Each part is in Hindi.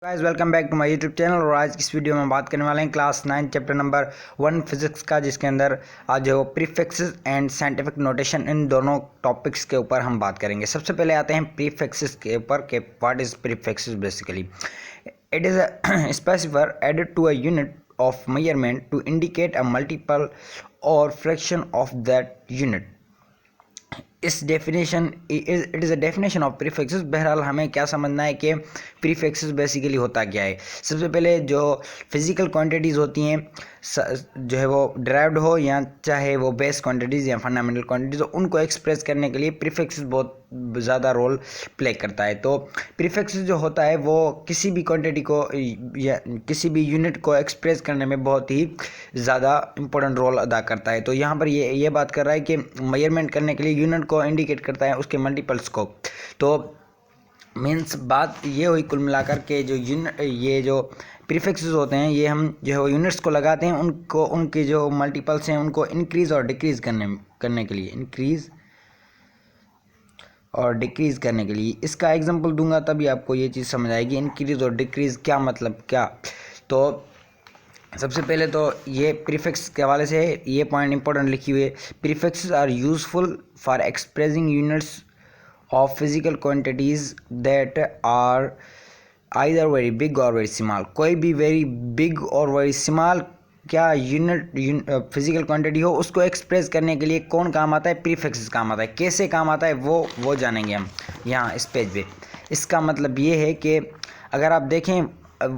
Guys welcome back to my YouTube channel. और आज की इस वीडियो में बात करने वाले हैं क्लास 9 चैप्टर नंबर 1 फिजिक्स का, जिसके अंदर आज जो प्रीफिक्सेस एंड साइंटिफिक नोटेशन इन दोनों टॉपिक्स के ऊपर हम बात करेंगे। सबसे पहले आते हैं प्रीफिक्सेस के ऊपर कि what is prefixes. Basically it is a specifier added to a unit of measurement to indicate a multiple और फ्रैक्शन ऑफ दैट यूनिट। इस definition it is a definition of prefixes. बहरहाल हमें क्या समझना है कि प्रीफिक्सेस बेसिकली होता क्या है। सबसे पहले जो फिजिकल क्वांटिटीज़ होती हैं, जो है वो डिराइव्ड हो या चाहे वो बेस क्वांटिटीज़ या फंडामेंटल क्वांटिटीज़ हो, उनको एक्सप्रेस करने के लिए प्रीफिक्सेस बहुत ज़्यादा रोल प्ले करता है। तो प्रीफिक्सेस जो होता है वो किसी भी क्वांटिटी को या किसी भी यूनिट को एक्सप्रेस करने में बहुत ही ज़्यादा इंपॉर्टेंट रोल अदा करता है। तो यहाँ पर ये बात कर रहा है कि मेजरमेंट करने के लिए यूनिट को इंडिकेट करता है उसके मल्टीपल्स को। तो मीन्स बात ये हुई कुल मिलाकर के ये जो प्रीफिक्सेस होते हैं, ये हम जो है वो यूनिट्स को लगाते हैं, उनको उनके जो मल्टीपल्स हैं उनको इंक्रीज़ और डिक्रीज़ करने के लिए, इंक्रीज़ और डिक्रीज़ करने के लिए। इसका एग्जांपल दूंगा तभी आपको ये चीज़ समझ आएगी इंक्रीज़ और डिक्रीज़ क्या मतलब क्या। तो सबसे पहले तो ये प्रीफिक्स के हवाले से ये पॉइंट इंपॉर्टेंट लिखी हुई है। Prefixes are useful for expressing units of physical quantities that are either very big और वेरी स्मॉल। कोई भी वेरी बिग और वेरी स्मॉल क्या यूनिट फिजिकल क्वांटिटी हो, उसको एक्सप्रेस करने के लिए कौन काम आता है, प्रीफिक्सेस काम आता है। कैसे काम आता है वो जानेंगे हम यहाँ इस पेज पे। इसका मतलब ये है कि अगर आप देखें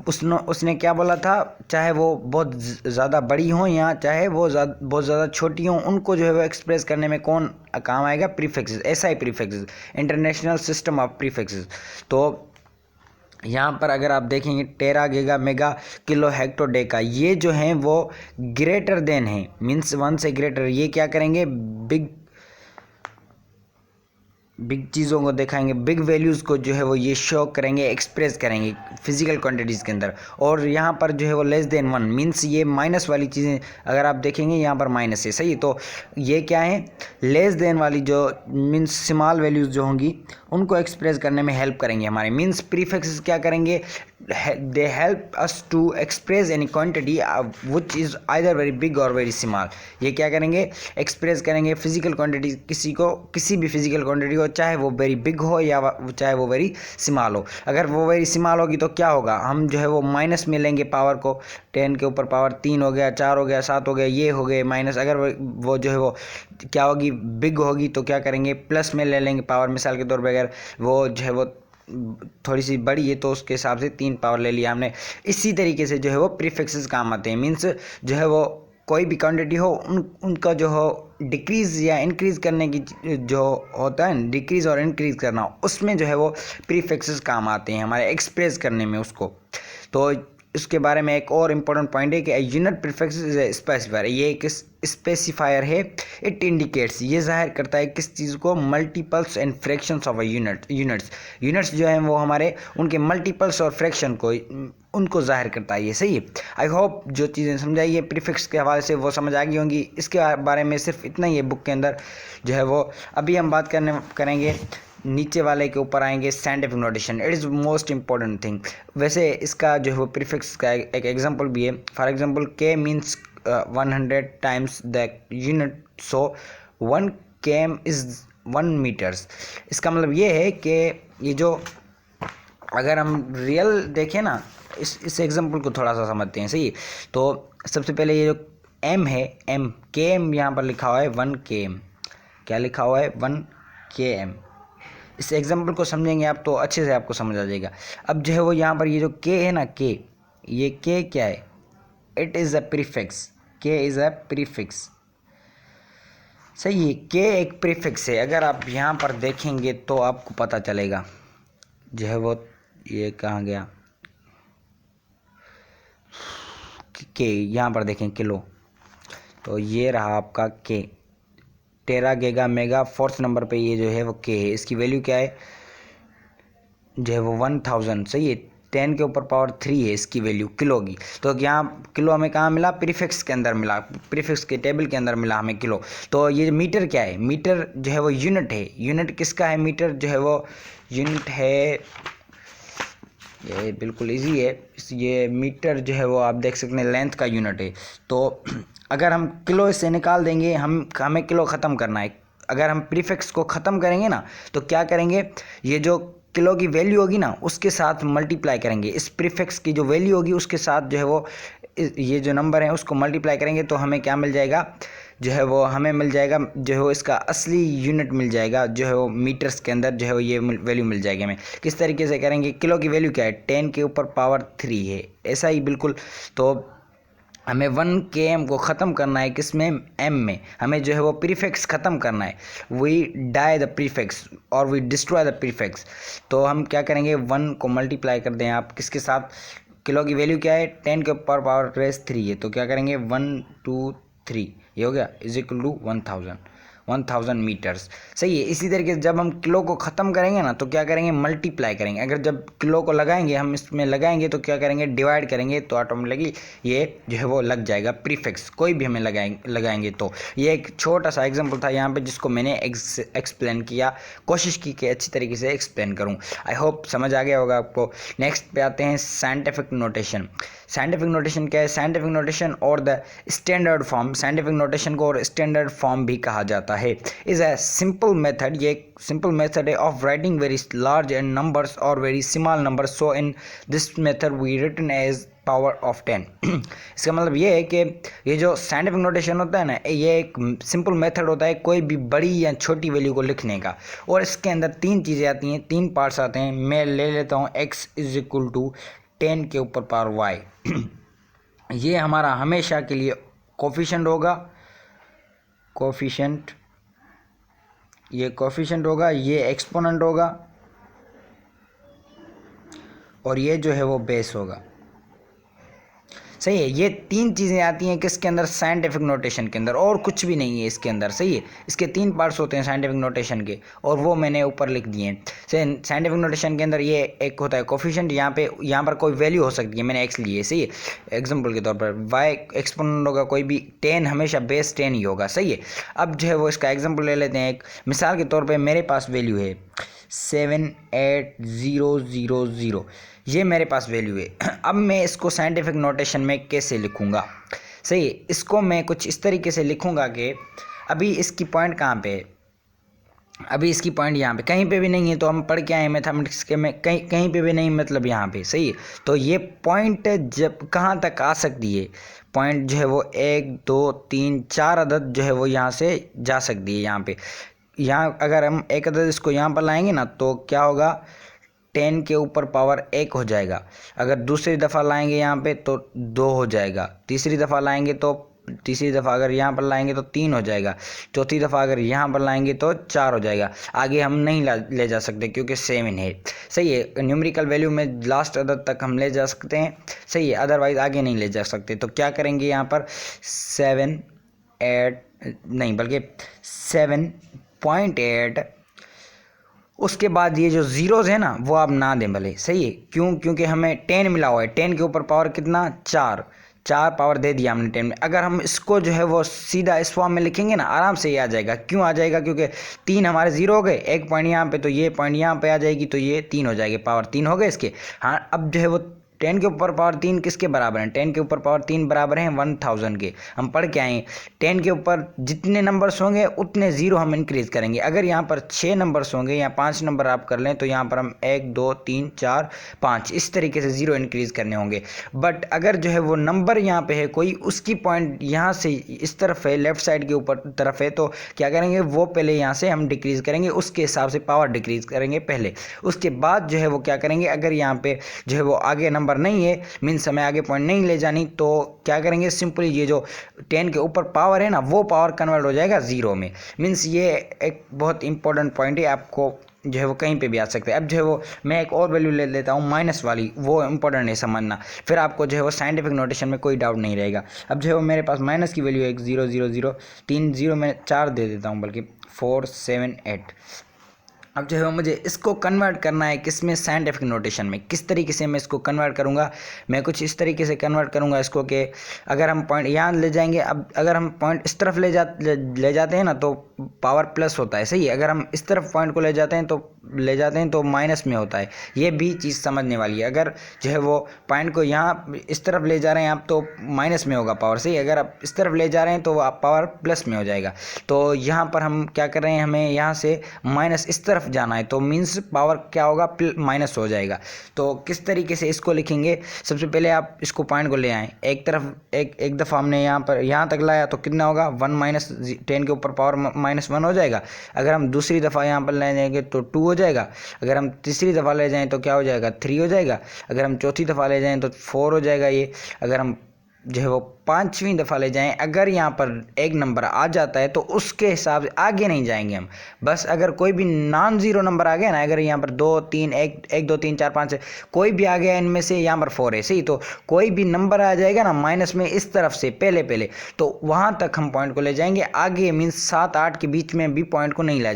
उसने क्या बोला था, चाहे वो बहुत ज़्यादा बड़ी हों या चाहे वो बहुत ज़्यादा छोटी हों, उनको जो है वो एक्सप्रेस करने में कौन काम आएगा, प्रीफिक्सेस। ऐसा ही prefixes, international system of prefixes. तो यहाँ पर अगर आप देखेंगे tera, giga, mega, kilo, hecto, deca, ये जो हैं वो ग्रेटर देन है, मीन्स 1 से ग्रेटर। ये क्या करेंगे, बिग चीज़ों को दिखाएंगे, बिग वैल्यूज़ को जो है वो ये शो करेंगे, एक्सप्रेस करेंगे फिजिकल क्वांटिटीज़ के अंदर। और यहाँ पर जो है वो लेस देन 1, मीन्स ये माइनस वाली चीज़ें अगर आप देखेंगे यहाँ पर माइनस है, सही। तो ये क्या है, लेस देन वाली जो मीन्स स्मॉल वैल्यूज़ जो होंगी उनको एक्सप्रेस करने में हेल्प करेंगे हमारे। मीन्स प्रीफिक्सेस क्या करेंगे, they help us to express any quantity which is either very big और वेरी स्मॉल। ये क्या करेंगे, एक्सप्रेस करेंगे फिजिकल क्वांटिटी, किसी भी फिजिकल क्वांटिटी को, चाहे वो वेरी बिग हो या चाहे वो वेरी स्मॉल हो। अगर वो वेरी स्मॉल होगी तो क्या होगा, हम जो है वो माइनस में लेंगे पावर को। 10 के ऊपर पावर 3 हो गया, 4 हो गया, 7 हो गया, ये हो गए माइनस। अगर वो जो है वो क्या होगी, बिग होगी तो क्या करेंगे, प्लस में ले लेंगे पावर। मिसाल के तौर पर अगर वो जो है वो थोड़ी सी बड़ी है तो उसके हिसाब से 3 पावर ले लिया हमने। इसी तरीके से जो है वो प्रीफिक्सेस काम आते हैं। मीन्स जो है वो कोई भी क्वांटिटी हो उनका जो हो डिक्रीज़ या इंक्रीज़ करने की जो होता है, डिक्रीज़ और इंक्रीज़ करना, उसमें जो है वो प्रीफिक्सेस काम आते हैं हमारे एक्सप्रेस करने में उसको। तो इसके बारे में एक और इम्पोर्टेंट पॉइंट है कि unit prefix is a specifier. ये एक स्पेसिफायर है। इट इंडिकेट्स, ये जाहिर करता है किस चीज़ को, multiples and fractions of a units जो हैं वो हमारे उनके मल्टीपल्स और फ्रैक्शन को उनको जाहिर करता है। ये सही है। आई होप जो चीज़ें समझाई है प्रीफिक्स के हवाले से वो समझ आ गई होंगी। इसके बारे में सिर्फ इतना ही है बुक के अंदर जो है वो। अभी हम बात करेंगे नीचे वाले के ऊपर आएंगे, scientific notation. It is most important thing. वैसे इसका जो है वो प्रीफिक्स का एक एग्जांपल भी है। For example K means 100 times the unit, so 1 km is 1 metres. इसका मतलब ये है कि ये जो अगर हम रियल देखें ना, इस एग्जांपल को थोड़ा सा समझते हैं, सही। तो सबसे पहले ये जो m है, m km यहाँ पर लिखा हुआ है 1 km। क्या लिखा हुआ है, 1 km। इस एग्जांपल को समझेंगे आप तो अच्छे से आपको समझ आ जाएगा। अब जो है वो यहाँ पर ये जो k है ना, k, ये k क्या है, it is a prefix. k is a prefix, सही है। k एक प्रीफिक्स है। अगर आप यहाँ पर देखेंगे तो आपको पता चलेगा जो है वो, ये कहाँ गया, k यहाँ पर देखें किलो, तो ये रहा आपका k। टेरा, गीगा, मेगा, 4th नंबर पे ये जो है वो k है। इसकी वैल्यू क्या है, जो है वो 1000, सही है। 10 के ऊपर पावर 3 है इसकी वैल्यू किलो की। तो यहाँ किलो हमें कहाँ मिला, प्रीफिक्स के अंदर मिला, प्रीफिक्स के टेबल के अंदर मिला हमें किलो। तो ये मीटर क्या है, मीटर जो है वो यूनिट है। यूनिट किसका है, मीटर जो है वो यूनिट है ये बिल्कुल इजी है। ये मीटर जो है वो आप देख सकते हैं लेंथ का यूनिट है। तो अगर हम किलो से निकाल देंगे, हमें किलो ख़त्म करना है। अगर हम प्रीफिक्स को ख़त्म करेंगे ना तो क्या करेंगे, ये जो किलो की वैल्यू होगी ना उसके साथ मल्टीप्लाई करेंगे, इस प्रीफिक्स की जो वैल्यू होगी उसके साथ जो है वो ये जो नंबर है उसको मल्टीप्लाई करेंगे तो हमें क्या मिल जाएगा, जो है वो हमें मिल जाएगा जो है वो इसका असली यूनिट मिल जाएगा, जो है वो मीटर्स के अंदर जो है वो ये वैल्यू मिल जाएगी हमें। किस तरीके से करेंगे, किलो की वैल्यू क्या है, 10 के ऊपर पावर 3 है, ऐसा ही बिल्कुल। तो हमें 1 km को ख़त्म करना है, किसमें, m में। हमें जो है वो प्रीफिक्स ख़त्म करना है, वी डाई द प्रीफिक्स और वी डिस्ट्रॉय द प्रीफिक्स। तो हम क्या करेंगे, 1 को मल्टीप्लाई कर दें आप किसके साथ, किलो की वैल्यू क्या है 10 के ऊपर पावर रेस 3 है, तो क्या करेंगे 1 2 3 ये हो गया इज इक्वल टू 1000 मीटर्स। सही है। इसी तरीके से जब हम किलो को ख़त्म करेंगे ना तो क्या करेंगे, मल्टीप्लाई करेंगे। अगर जब किलो को लगाएंगे, हम इसमें लगाएंगे तो क्या करेंगे, डिवाइड करेंगे तो ऑटोमेटिकली ये जो है वो लग जाएगा प्रीफिक्स, कोई भी हमें लगाएंगे तो। ये एक छोटा सा एग्जांपल था यहाँ पे जिसको मैंने एक्सप्लेन किया, कोशिश की कि अच्छी तरीके से एक्सप्लेन करूँ। आई होप समझ आ गया होगा आपको। नेक्स्ट पे आते हैं साइंटिफिक नोटेशन। साइंटिफिक नोटेशन क्या है, साइंटिफिक नोटेशन और the standard form, scientific notation को और स्टैंडर्ड फॉर्म भी कहा जाता है, इज अ सिंपल मेथड, ये एक सिंपल मेथड है of writing very large and numbers और very small numbers. So in this method we written as power of 10। इसका मतलब ये है कि ये जो साइंटिफिक नोटेशन होता है ना, ये एक सिंपल मेथड होता है कोई भी बड़ी या छोटी वैल्यू को लिखने का, और इसके अंदर 3 चीज़ें आती हैं, 3 पार्ट्स आते हैं। मैं ले लेता हूँ x इज इक्वल टू 10 के ऊपर पावर y। ये हमारा हमेशा के लिए कोफिशिएंट होगा, कोफिशिएंट, ये कोफिशिएंट होगा, ये एक्सपोनेंट होगा और ये जो है वो बेस होगा। सही है। ये 3 चीज़ें आती हैं किसके अंदर, साइंटिफिक नोटेशन के अंदर, और कुछ भी नहीं है इसके अंदर। सही है। इसके 3 पार्ट्स होते हैं साइंटिफिक नोटेशन के, और वो मैंने ऊपर लिख दिए हैं। साइंटिफिक नोटेशन के अंदर ये एक होता है कोफिशिएंट, यहाँ पर कोई वैल्यू हो सकती है, मैंने x ली है। सही है। एग्जाम्पल के तौर पर y एक्सपोनेंट होगा, कोई भी 10 हमेशा बेस 10 ही होगा। सही है। अब जो है वो इसका एग्जाम्पल ले लेते हैं। एक मिसाल के तौर पर मेरे पास वैल्यू है 78000, ये मेरे पास वैल्यू है। अब मैं इसको साइंटिफिक नोटेशन में कैसे लिखूंगा। सही है। इसको मैं कुछ इस तरीके से लिखूंगा कि अभी इसकी पॉइंट कहाँ पे है, अभी इसकी पॉइंट यहाँ पे कहीं पे भी नहीं है, तो हम पढ़ के आए मैथमेटिक्स के में, कहीं पे भी नहीं मतलब यहाँ पे। सही है। तो ये पॉइंट जब कहाँ तक आ सकती है, पॉइंट जो है वो 1 2 3 4 अदद जो है वो यहाँ से जा सकती है। यहाँ पे यहाँ अगर हम एक अदद इसको यहाँ पर लाएंगे ना तो क्या होगा, 10 के ऊपर पावर 1 हो जाएगा। अगर दूसरी दफ़ा लाएंगे यहाँ पे तो 2 हो जाएगा, तीसरी दफ़ा लाएंगे तो अगर यहाँ पर लाएंगे तो 3 हो जाएगा, चौथी दफ़ा अगर यहाँ पर लाएंगे तो 4 हो जाएगा। आगे हम नहीं ले जा सकते क्योंकि 7 है। सही है। न्यूमेरिकल वैल्यू में लास्ट अदद तक हम ले जा सकते हैं। सही है। अदरवाइज आगे नहीं ले जा सकते। तो क्या करेंगे यहाँ पर 7.8, उसके बाद ये जो ज़ीरोज़ है ना वो आप ना दें भले। सही है। क्यों, क्योंकि हमें 10 मिला हुआ है, 10 के ऊपर पावर कितना, 4 पावर दे दिया हमने 10 में। अगर हम इसको जो है वो सीधा इस फॉर्म में लिखेंगे ना आराम से ये आ जाएगा। क्यों आ जाएगा, क्योंकि 3 हमारे 0 हो गए, एक पॉइंट यहाँ पे, तो ये पॉइंट यहाँ पे आ जाएगी, तो ये 3 हो जाएगी, पावर 3 हो गए इसके। हाँ, अब जो है वो 10 के ऊपर पावर 3 किसके बराबर हैं, 10 के ऊपर पावर 3 बराबर हैं 1000 के। हम पढ़ के आए 10 के ऊपर जितने नंबर्स होंगे उतने 0 हम इंक्रीज करेंगे। अगर यहाँ पर 6 नंबर्स होंगे या 5 नंबर आप कर लें तो यहाँ पर हम 1 2 3 4 5 इस तरीके से 0 इंक्रीज करने होंगे। बट अगर जो है वो नंबर यहाँ पे है कोई, उसकी पॉइंट यहाँ से इस तरफ है, लेफ्ट साइड के ऊपर तरफ है, तो क्या करेंगे, वो पहले यहाँ से हम डिक्रीज करेंगे, उसके हिसाब से पावर डिक्रीज करेंगे पहले। उसके बाद जो है वो क्या करेंगे, अगर यहाँ पे जो है वो आगे नंबर नहीं है, मीन्स हमें आगे पॉइंट नहीं ले जानी, तो क्या करेंगे, सिंपली ये जो 10 के ऊपर पावर है ना वो पावर कन्वर्ट हो जाएगा 0 में। मीन्स ये एक बहुत इंपॉर्टेंट पॉइंट है, आपको जो है वो कहीं पे भी आ सकते हैं। अब जो है वो मैं एक और वैल्यू ले लेता हूँ माइनस वाली, वो इंपॉर्टेंट है समझना, फिर आपको जो है वो साइंटिफिक नोटेशन में कोई डाउट नहीं रहेगा। अब जो है वो मेरे पास माइनस की वैल्यू है 0 0 0 3 0 में 4 दे देता हूँ, बल्कि 4 7 8। अब जो है वो मुझे इसको कन्वर्ट करना है किस में, साइंटिफिक नोटेशन में। किस तरीके से मैं इसको कन्वर्ट करूँगा, मैं कुछ इस तरीके से कन्वर्ट करूँगा इसको कि अगर हम पॉइंट यहाँ ले जाएंगे, अब अगर हम पॉइंट इस तरफ ले जाते हैं ना तो पावर प्लस होता है। सही है। अगर हम इस तरफ पॉइंट को ले जाते हैं तो ले जाते हैं तो माइनस में होता है। ये भी चीज़ समझने वाली है। अगर जो है वो पॉइंट को यहाँ इस तरफ ले जा रहे हैं आप तो माइनस में होगा पावर, सही। अगर आप इस तरफ ले जा रहे हैं तो आप पावर प्लस में हो जाएगा। तो यहाँ पर हम क्या कर रहे हैं, हमें यहाँ से माइनस इस तरफ जाना है तो मीन्स पावर क्या होगा, माइनस हो जाएगा। तो किस तरीके से इसको लिखेंगे, सबसे पहले आप इसको पॉइंट को ले आएँ, एक तरफ एक दफ़ा हमने यहाँ पर यहाँ तक लाया तो कितना होगा, 1 माइनस 10 के ऊपर पावर -1 हो जाएगा। अगर हम दूसरी दफ़ा यहाँ पर ले जाएंगे तो 2 हो जाएगा। अगर हम तीसरी दफ़ा ले जाएं तो क्या हो जाएगा, 3 हो जाएगा। अगर हम चौथी दफ़ा ले जाएं तो 4 हो जाएगा ये। अगर हम जो है वो 5वीं दफ़ा ले जाएं, अगर यहाँ पर एक नंबर आ जाता है तो उसके हिसाब से आगे नहीं जाएंगे हम। बस अगर कोई भी नॉन ज़ीरो नंबर आ गया ना, अगर यहाँ पर 2 3 1 2 3 4 5 कोई भी आ गया इनमें से, यहाँ पर 4 है, सही। तो कोई भी नंबर आ जाएगा ना माइनस में इस तरफ से पहले तो वहाँ तक हम पॉइंट को ले जाएंगे। आगे मीन्स 7 8 के बीच में भी पॉइंट को नहीं ले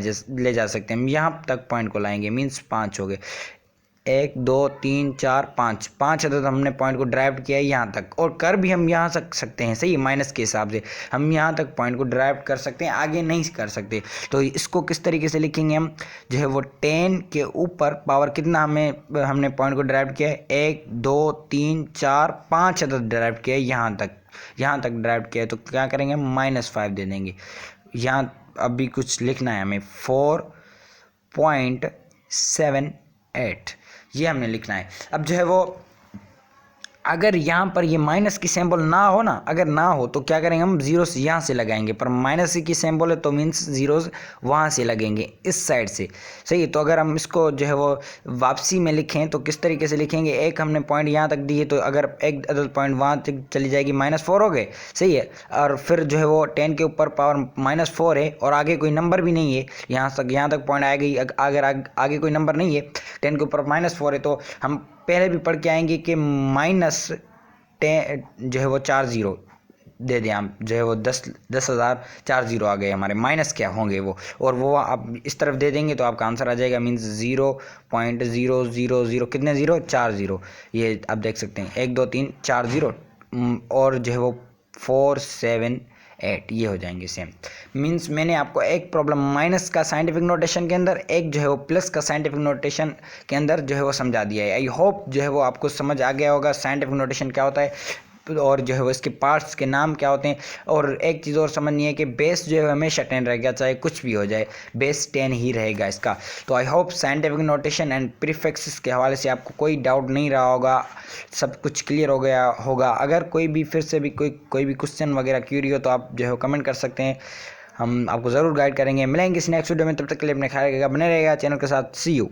जा सकते हम, यहाँ तक पॉइंट को लाएंगे। मीन्स 5 हो गए, 1 2 3 4 5 5 अदद हमने पॉइंट को ड्राइव किया है यहाँ तक। और कर भी हम यहाँ सकते हैं, सही, माइनस के हिसाब से हम यहाँ तक पॉइंट को ड्राइव कर सकते हैं, आगे नहीं कर सकते। तो इसको किस तरीके से लिखेंगे हम, जो है वो 10 के ऊपर पावर कितना हमने पॉइंट को ड्राइव किया है, 1 2 3 4 5 अदद ड्राइव किया है यहाँ तक ड्राइव किया है। तो क्या करेंगे, -5 दे देंगे। यहाँ अभी कुछ लिखना है हमें, 4.78 ये हमने लिखना है। अब जो है वो अगर यहाँ पर ये माइनस की सिंबल ना हो ना, अगर ना हो तो क्या करेंगे, हम जीरो से यहाँ से लगाएंगे, पर माइनस की सिंबल है तो मीन्स जीरोस वहाँ से लगेंगे इस साइड से, सही। तो अगर हम इसको जो है वो वापसी में लिखें तो किस तरीके से लिखेंगे, एक हमने पॉइंट यहाँ तक दिए तो अगर एक अदद पॉइंट वहाँ तक चली जाएगी, -4 हो गए, सही है। और फिर जो है वो 10 के ऊपर पावर -4 है और आगे कोई नंबर भी नहीं है, यहाँ तक पॉइंट आएगी। अगर आगे कोई नंबर नहीं है, 10 के ऊपर -4 है, तो हम पहले भी पढ़ के आएंगे कि -10 जो है वो 4 जीरो दे दें हम, जो है वो 10,000 4 जीरो आ गए हमारे, माइनस क्या होंगे वो, और वो आप इस तरफ दे देंगे तो आपका आंसर आ जाएगा। मीन्स 0.000 कितने जीरो, 4 जीरो। ये आप देख सकते हैं 1 2 3 4 जीरो और जो है वो 478 ये हो जाएंगे सेम। मीन्स मैंने आपको एक प्रॉब्लम माइनस का साइंटिफिक नोटेशन के अंदर, एक जो है वो प्लस का साइंटिफिक नोटेशन के अंदर जो है वो समझा दिया है। आई होप जो है वो आपको समझ आ गया होगा साइंटिफिक नोटेशन क्या होता है और जो है वो इसके पार्ट्स के नाम क्या होते हैं। और एक चीज़ और समझनी है कि बेस जो है हमेशा 10 रहेगा, चाहे कुछ भी हो जाए बेस 10 ही रहेगा इसका। तो I hope scientific notation and prefixes के हवाले से आपको कोई डाउट नहीं रहा होगा, सब कुछ क्लियर हो गया होगा। अगर कोई भी फिर से भी कोई भी क्वेश्चन वगैरह क्यूरी हो तो आप जो है कमेंट कर सकते हैं, हम आपको ज़रूर गाइड करेंगे। मिलेंगे इस नेक्स्ट वीडियो में, तब तक के लिए अपने ख्याल रखिएगा, बने रहेगा चैनल के साथ। सी यू।